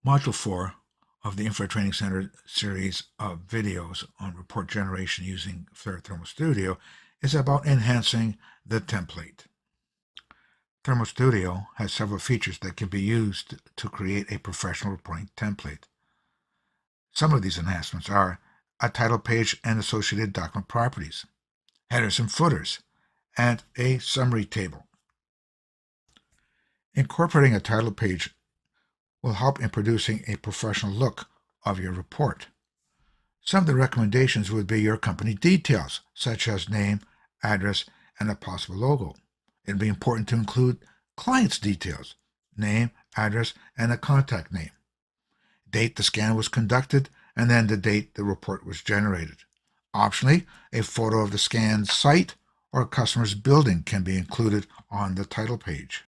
Module 4 of the Infrared Training Center series of videos on report generation using FLIR Thermal Studio is about enhancing the template. Thermal Studio has several features that can be used to create a professional reporting template. Some of these enhancements are a title page and associated document properties, headers and footers, and a summary table. Incorporating a title page will help in producing a professional look of your report. Some of the recommendations would be your company details, such as name, address, and a possible logo. It'd be important to include client's details, name, address, and a contact name, date the scan was conducted, and then the date the report was generated. Optionally, a photo of the scan site or a customer's building can be included on the title page.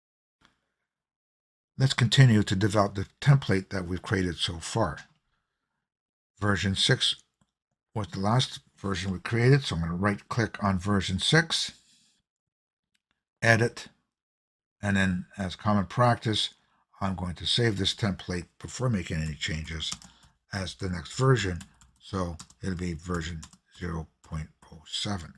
Let's continue to develop the template that we've created so far. Version 6 was the last version we created, so I'm going to right-click on version 6, edit, and then as common practice, I'm going to save this template before making any changes as the next version, so it'll be version 0.07.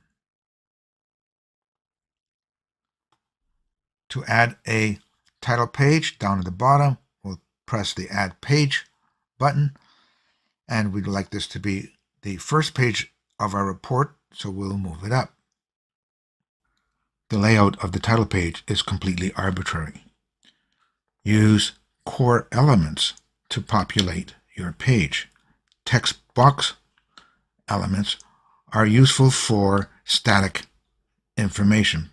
To add a title page, down at the bottom, we'll press the Add Page button, and we'd like this to be the first page of our report, so we'll move it up. The layout of the title page is completely arbitrary. Use core elements to populate your page. Text box elements are useful for static information.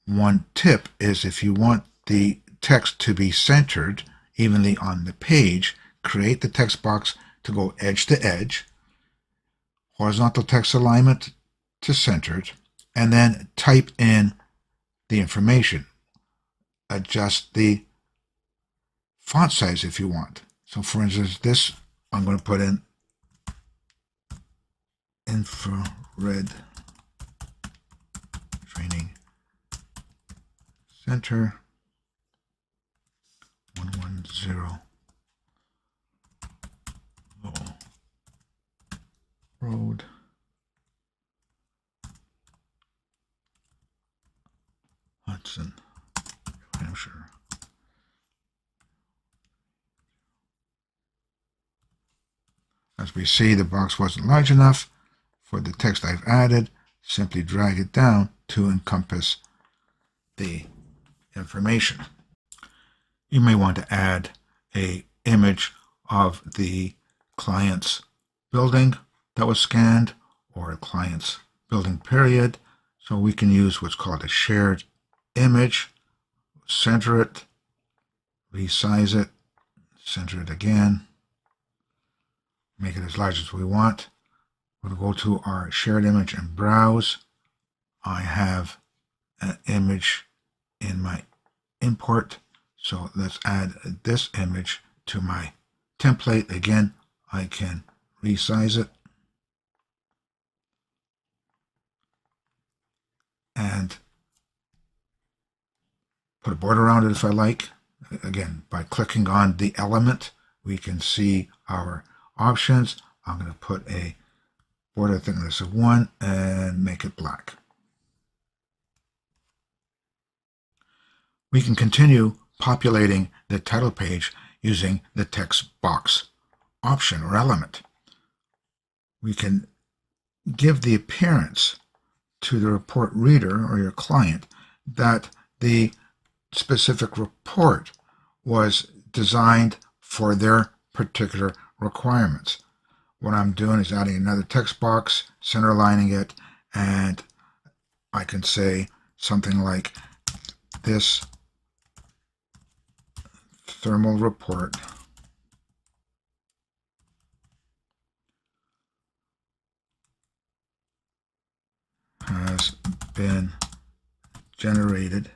One tip is if you want the text to be centered evenly on the page, create the text box to go edge to edge, horizontal text alignment to centered, and then type in the information. Adjust the font size if you want. So for instance, this I'm going to put in Infrared Training Center 110 Lowell Road, Hudson, New Hampshire. As we see, the box wasn't large enough for the text I've added. Simply drag it down to encompass the information. You may want to add an image of the client's building that was scanned or a client's building period. So we can use what's called a shared image, center it, resize it, center it again, make it as large as we want. We'll go to our shared image and browse. I have an image in my import, so let's add this image to my template. Again, I can resize it and put a border around it if I like. Again, by clicking on the element, we can see our options. I'm going to put a border thickness of 1 and make it black. We can continue populating the title page using the text box option or element. We can give the appearance to the report reader or your client that the specific report was designed for their particular requirements. What I'm doing is adding another text box, center aligning it, and I can say something like, this thermal report has been generated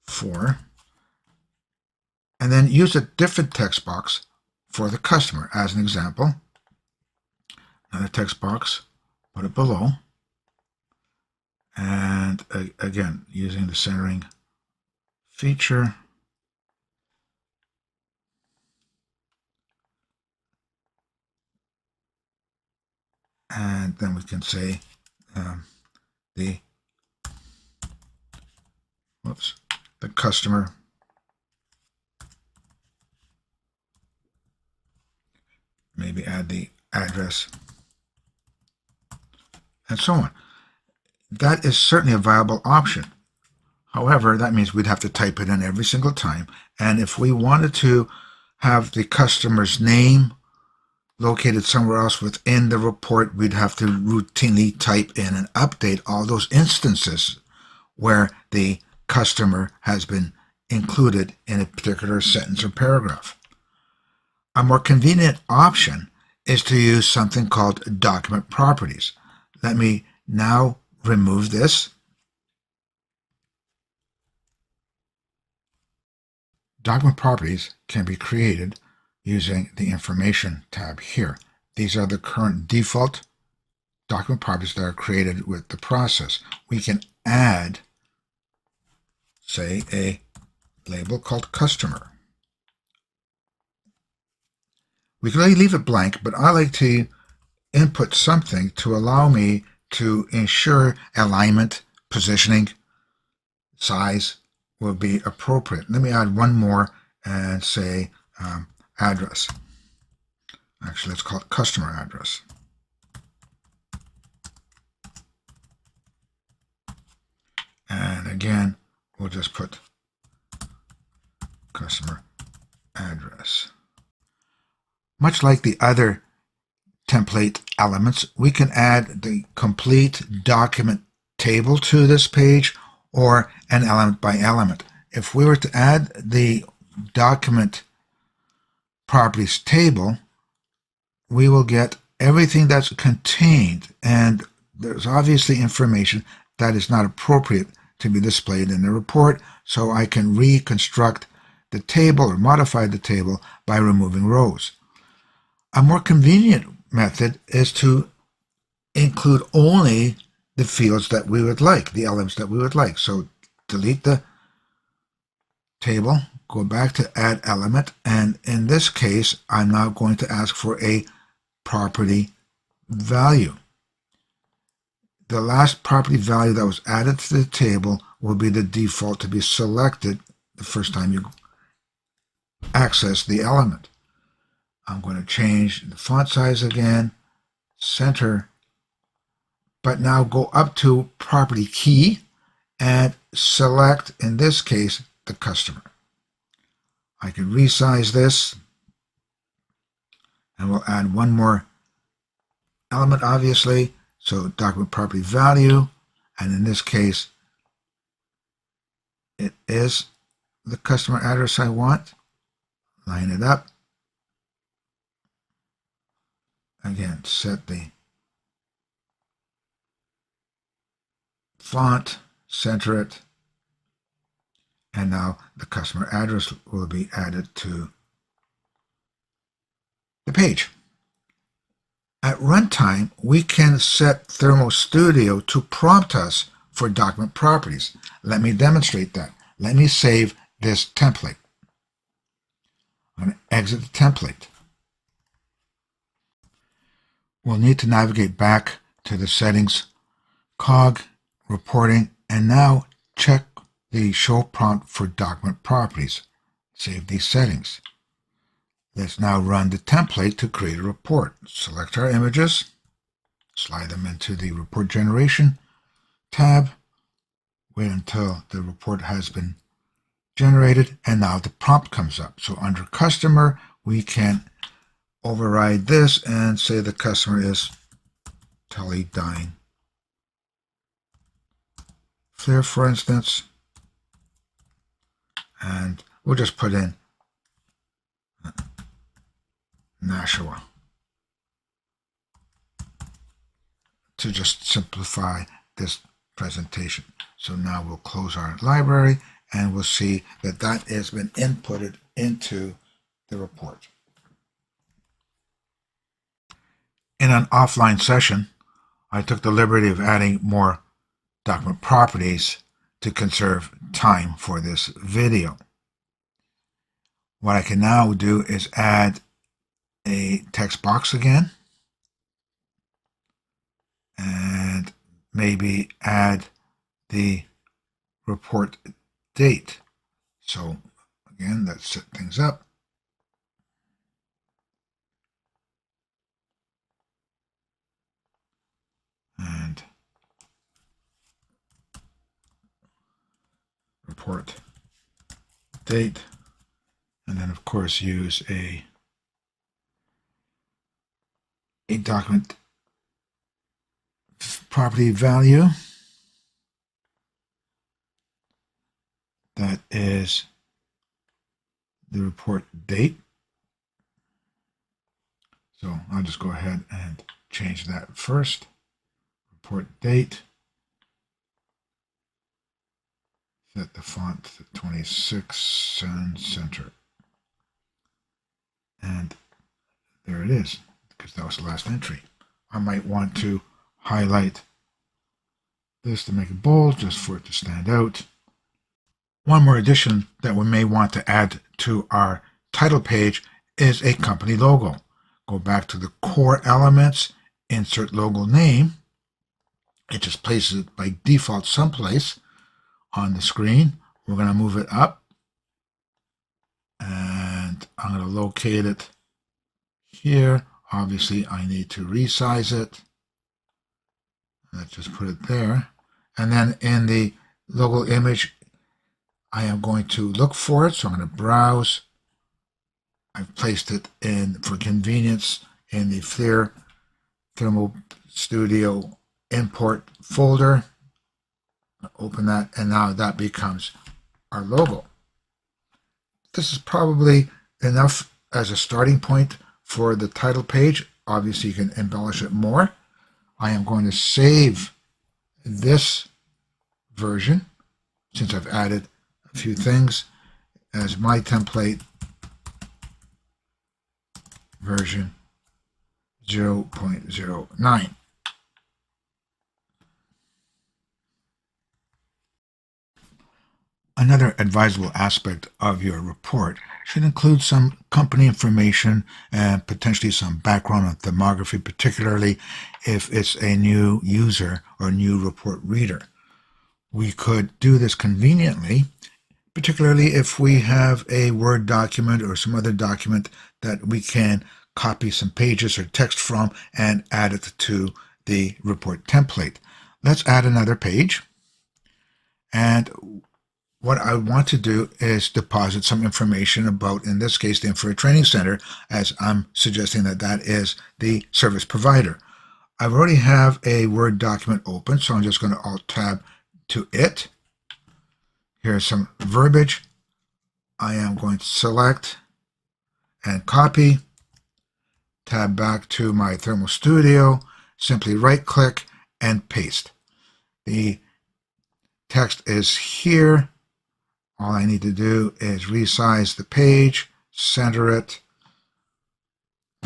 for, and then use a different text box for the customer. As an example, another text box, put it below, and again, using the centering feature, And then we can say the customer maybe add the address, and so on. That is certainly a viable option. However, that means we'd have to type it in every single time. And if we wanted to have the customer's name located somewhere else within the report, we'd have to routinely type in and update all those instances where the customer has been included in a particular sentence or paragraph. A more convenient option is to use something called document properties. Let me now remove this. Document properties can be created using the Information tab here. These are the current default document properties that are created with the process. We can add, say, a label called Customer. We can leave it blank, but I like to input something to allow me to ensure alignment, positioning, size will be appropriate. Let me add one more and say address. Actually, let's call it customer address. And again, we'll just put customer address. Much like the other template elements, we can add the complete document table to this page or an element by element. If we were to add the document properties table, we will get everything that's contained, and there's obviously information that is not appropriate to be displayed in the report, so I can reconstruct the table or modify the table by removing rows. A more convenient method is to include only the fields that we would like, the elements that we would like. So delete the table, go back to add element, and in this case, I'm now going to ask for a property value. The last property value that was added to the table will be the default to be selected the first time you access the element. I'm going to change the font size again, center, but now go up to property key and select, in this case, the customer. I can resize this, and we'll add one more element, obviously. So document property value, and in this case, it is the customer address I want. Line it up. Again, set the font, center it, and now the customer address will be added to the page. At runtime, we can set Thermo Studio to prompt us for document properties. Let me demonstrate that. Let me save this template. I'm going to exit the template. We'll need to navigate back to the settings, cog, reporting, and now check the show prompt for document properties. Save these settings. Let's now run the template to create a report. Select our images, slide them into the report generation tab, wait until the report has been generated, and now the prompt comes up. So under customer, we can override this and say the customer is Teledyne FLIR, for instance, and we'll just put in Nashua to just simplify this presentation. So now we'll close our library, and we'll see that that has been inputted into the report. In an offline session, I took the liberty of adding more document properties to conserve time for this video. What I can now do is add a text box again. and maybe add the report date. So again, let's set things up. And report date, and then of course use a document property value that is the report date. So I'll just go ahead and change that first. Report date. Set the font to 26 and center. And there it is, because that was the last entry. I might want to highlight this to make it bold, just for it to stand out. One more addition that we may want to add to our title page is a company logo. Go back to the core elements, insert logo name. It just places it by default someplace on the screen. We're going to move it up, and I'm going to locate it here. Obviously, I need to resize it. Let's just put it there. And then in the logo image, I am going to look for it. So I'm going to browse. I've placed it in, for convenience, in the FLIR Thermal Studio import folder. Open that, and now that becomes our logo. This is probably enough as a starting point for the title page. Obviously, you can embellish it more. I am going to save this version, since I've added a few things, as my template version 0.09. Another advisable aspect of your report should include some company information and potentially some background on thermography, particularly if it's a new user or new report reader. We could do this conveniently, particularly if we have a Word document or some other document that we can copy some pages or text from and add it to the report template. Let's add another page. And what I want to do is deposit some information about, in this case, the Infrared Training Center, as I'm suggesting that that is the service provider. I already have a Word document open, so I'm just going to Alt-Tab to it. Here's some verbiage. I am going to select and copy. Tab back to my Thermal Studio. Simply right-click and paste. The text is here. All I need to do is resize the page, center it,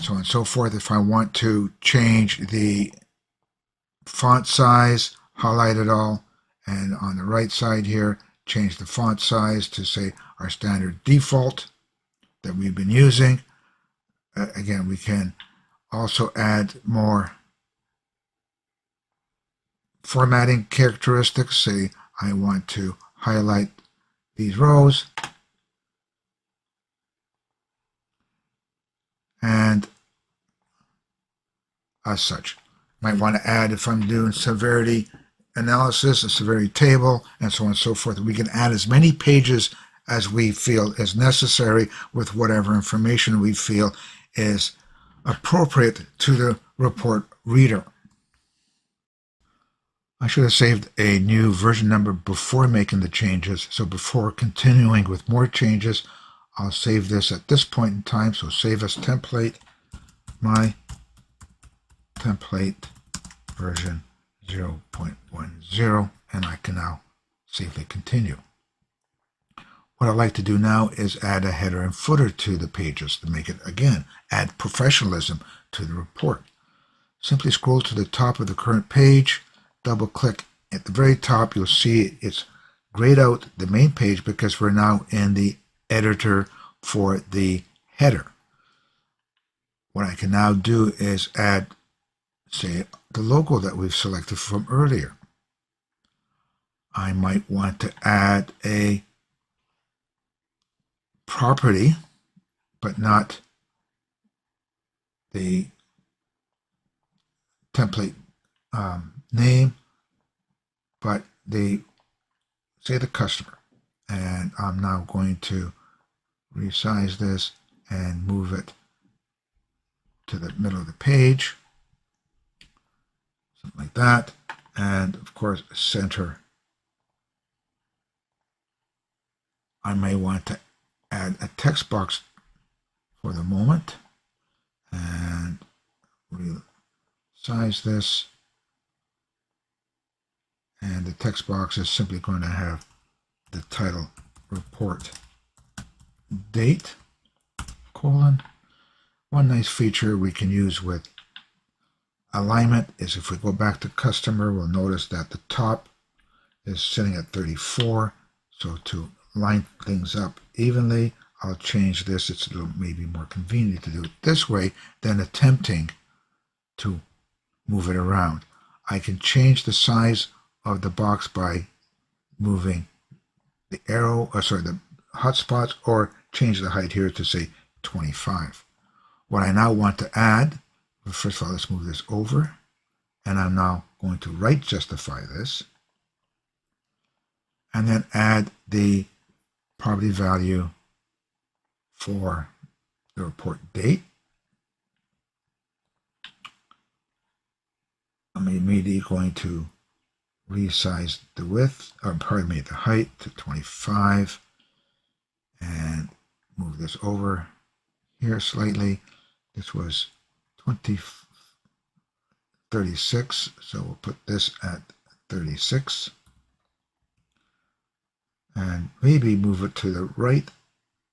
so on and so forth. If I want to change the font size, highlight it all, and on the right side here, change the font size to, say, our standard default that we've been using. Again, we can also add more formatting characteristics. Say I want to highlight these rows, and as such. Might want to add, if I'm doing severity analysis, a severity table, and so on and so forth. We can add as many pages as we feel is necessary with whatever information we feel is appropriate to the report reader. I should have saved a new version number before making the changes, so before continuing with more changes, I'll save this at this point in time. So save as template, my template version 0.10, and I can now safely continue. What I'd like to do now is add a header and footer to the pages to make it, again, add professionalism to the report. Simply scroll to the top of the current page, double click at the very top. You'll see it's grayed out the main page because we're now in the editor for the header. What I can now do is add say, the logo that we've selected from earlier. I might want to add a property, but not the template name, but say the customer. And I'm now going to resize this and move it to the middle of the page, something like that. And of course, center. I may want to add a text box for the moment and resize this. And the text box is simply going to have the title report date, colon. One nice feature we can use with alignment is if we go back to customer, we'll notice that the top is sitting at 34. So to line things up evenly, I'll change this. It's a little maybe more convenient to do it this way than attempting to move it around. I can change the size of the box by moving the arrow, the hotspots, or change the height here to say 25. What I now want to add, first of all, let's move this over, and I'm now going to right justify this, and then add the property value for the report date. I'm immediately going to resize the width, or pardon me, the height to 25, and move this over here slightly. This was 36, so we'll put this at 36. And maybe move it to the right,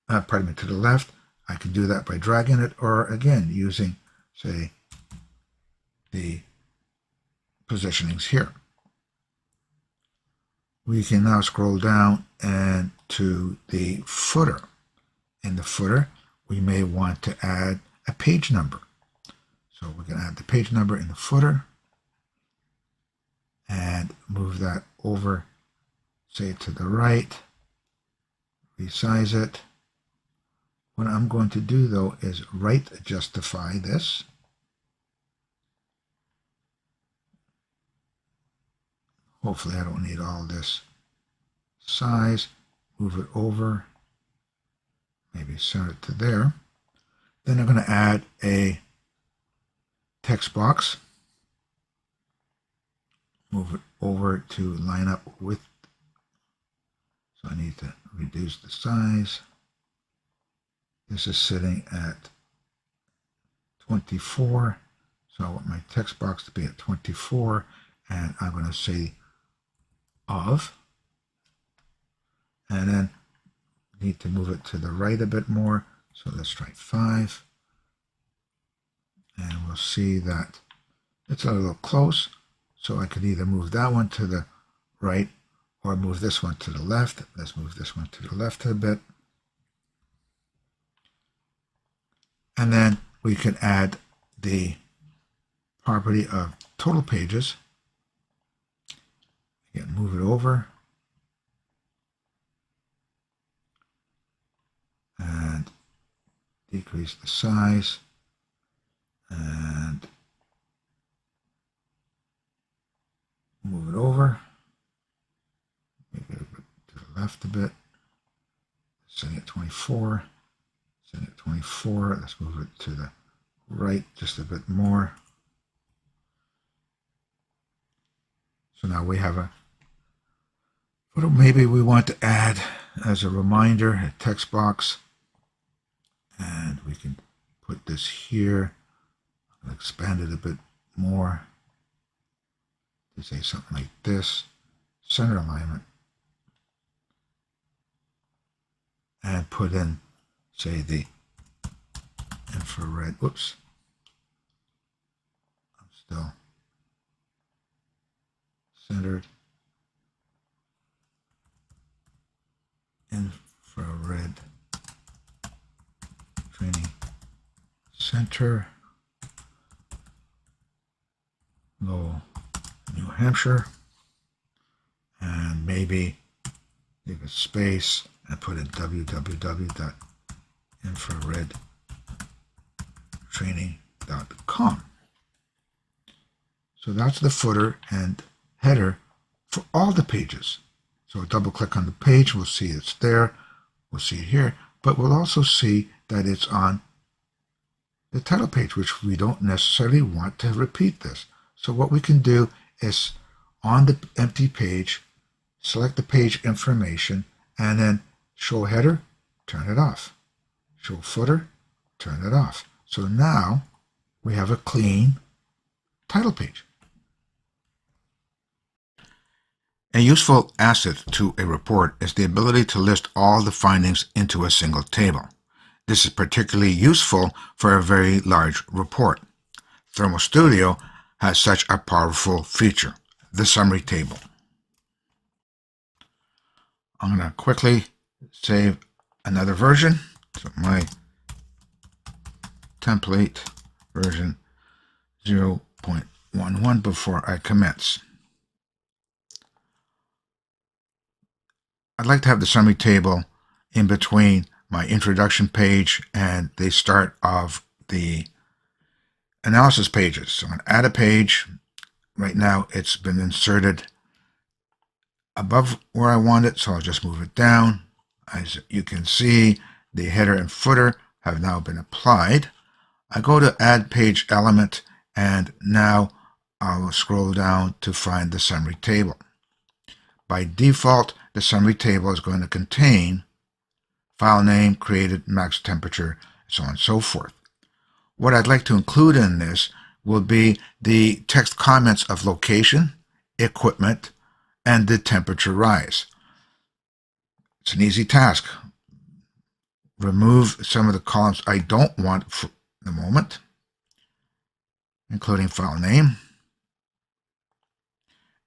to the left. I can do that by dragging it, or again, using, say, the positionings here. We can now scroll down and to the footer. In the footer, we may want to add a page number. So we can add the page number in the footer and move that over, say, to the right, resize it. What I'm going to do, though, is right justify this. Hopefully I don't need all this size. Move it over, maybe set it to there. Then I'm going to add a text box. Move it over to line up with, so I need to reduce the size. This is sitting at 24, so I want my text box to be at 24, and I'm going to say of, and then need to move it to the right a bit more, so let's try 5, and we'll see that it's a little close, so I could either move that one to the right or move this one to the left. Let's move this one to the left a bit. And then we can add the property of total pages. Again, move it over. And decrease the size. And move it over. Maybe a bit to the left a bit. Setting it 24. Setting it 24. Let's move it to the right just a bit more. So now we have a photo. Maybe we want to add, as a reminder, a text box. And we can put this here. I'll expand it a bit more to say something like this. Center alignment. And put in, say, the infrared. Whoops. I'm still centered. Infrared training center. Lowell, New Hampshire, and maybe leave a space and put in www.infraredtraining.com. So that's the footer and header for all the pages. So double click on the page, we'll see it's there, we'll see it here, but we'll also see that it's on the title page, which we don't necessarily want to repeat this. So what we can do is on the empty page, select the page information, and then show header, turn it off. Show footer, turn it off. So now we have a clean title page. A useful asset to a report is the ability to list all the findings into a single table. This is particularly useful for a very large report. Thermal Studio has such a powerful feature, the summary table. I'm going to quickly save another version. So my template version 0.11 before I commence. I'd like to have the summary table in between my introduction page and the start of the analysis pages. So I'm going to add a page. Right now it's been inserted above where I want it, so I'll just move it down. As you can see, the header and footer have now been applied. I go to Add Page Element, and now I'll scroll down to find the summary table. By default, the summary table is going to contain file name, created, max temperature, so on and so forth. What I'd like to include in this will be the text comments of location, equipment, and the temperature rise. It's an easy task. Remove some of the columns I don't want for the moment, including file name.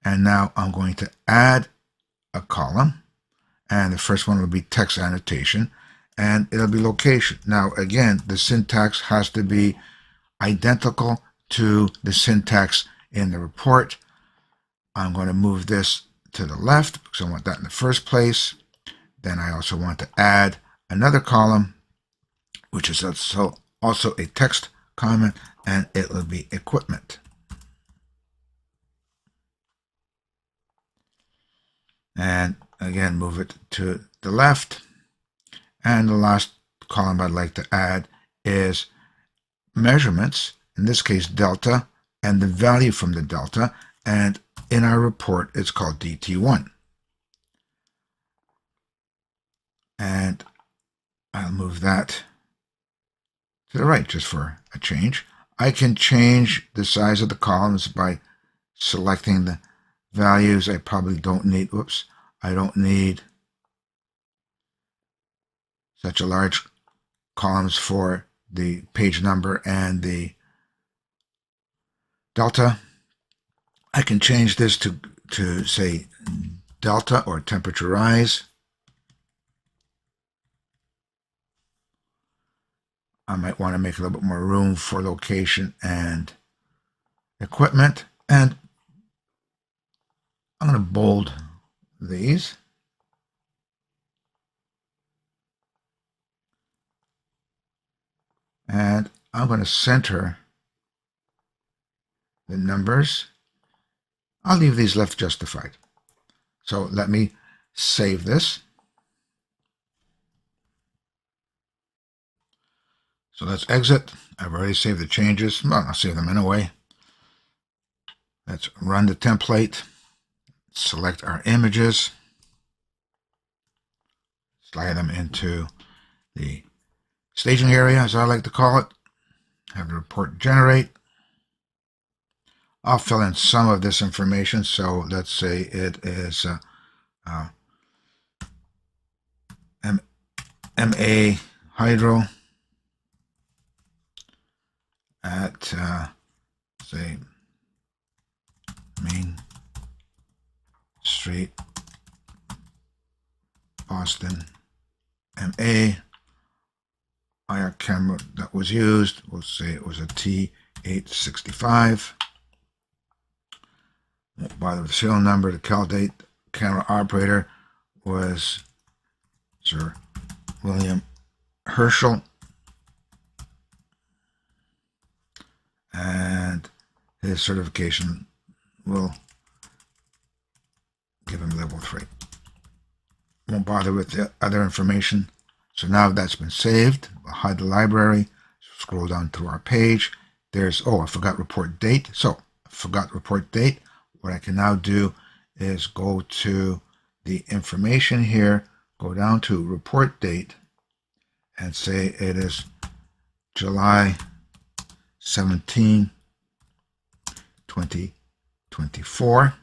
And now I'm going to add a column. And the first one will be text annotation, and it'll be location. Now, again, the syntax has to be identical to the syntax in the report. I'm going to move this to the left because I want that in the first place. Then I also want to add another column, which is also a text comment, and it will be equipment. And again, move it to the left. And the last column I'd like to add is measurements, in this case delta, and the value from the delta. And in our report, it's called DT1. And I'll move that to the right just for a change. I can change the size of the columns by selecting the values. I probably don't need, I don't need such a large columns for the page number and the delta. I can change this to say delta or temperature rise. I might want to make a little bit more room for location and equipment. And I'm going to bold these. And I'm going to center the numbers. I'll leave these left justified. So let me save this. So let's exit. I've already saved the changes. Well, I'll save them anyway. Let's run the template. Select our images. Slide them into the staging area, as I like to call it. Have the report generate. I'll fill in some of this information. So let's say it is MA Hydro at, say, Main Street, Boston, MA. IR camera that was used, we'll say it was a T865. Won't bother with the serial number. The cal date. Camera operator was Sir William Herschel. And his certification will give him level 3. Won't bother with the other information. So now that's been saved. We'll hide the library. Scroll down through our page. There's, I forgot report date. So, forgot report date. What I can now do is go to the information here, go down to report date, and say it is July 17, 2024.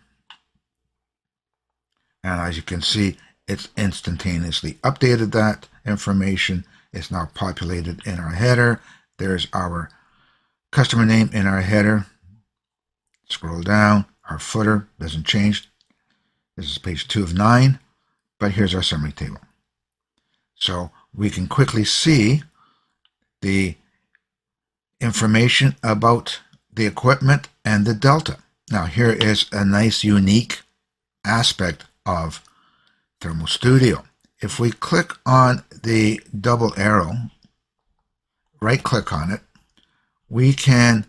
And as you can see, it's instantaneously updated that information. It's now populated in our header. There's our customer name in our header. Scroll down. Our footer doesn't change. This is page 2 of 9. But here's our summary table. So we can quickly see the information about the equipment and the delta. Now here is a nice unique aspect of Thermal Studio. If we click on the double arrow, right click on it, we can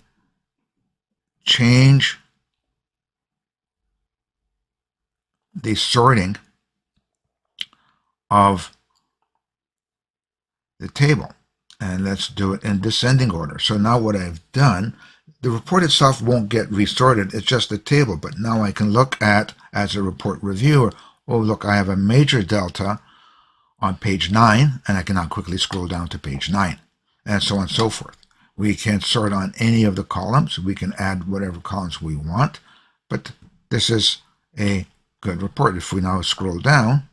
change the sorting of the table. And let's do it in descending order. So now what I've done, the report itself won't get resorted, it's just a table, but now I can look at, as a report reviewer, oh look, I have a major delta on page 9, and I can now quickly scroll down to page 9, and so on and so forth. We can sort on any of the columns, we can add whatever columns we want, but this is a good report. If we now scroll down,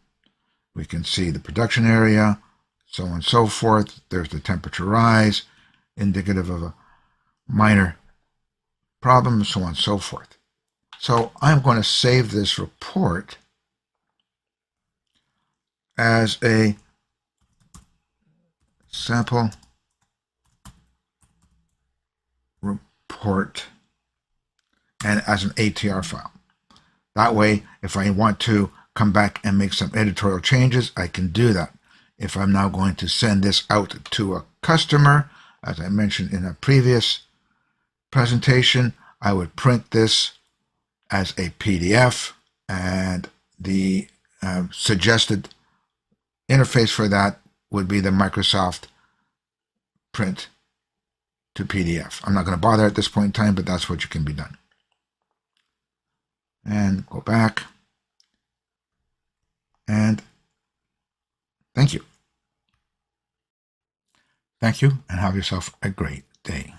we can see the production area, so on and so forth. There's the temperature rise, indicative of a minor problem, so on and so forth. So I'm going to save this report as a sample report and as an ATR file. That way, if I want to come back and make some editorial changes, I can do that. If I'm now going to send this out to a customer, as I mentioned in a previous presentation, I would print this as a PDF, and the suggested interface for that would be the Microsoft Print to PDF. I'm not going to bother at this point in time, but that's what can be done. And go back. And thank you. Thank you, and have yourself a great day.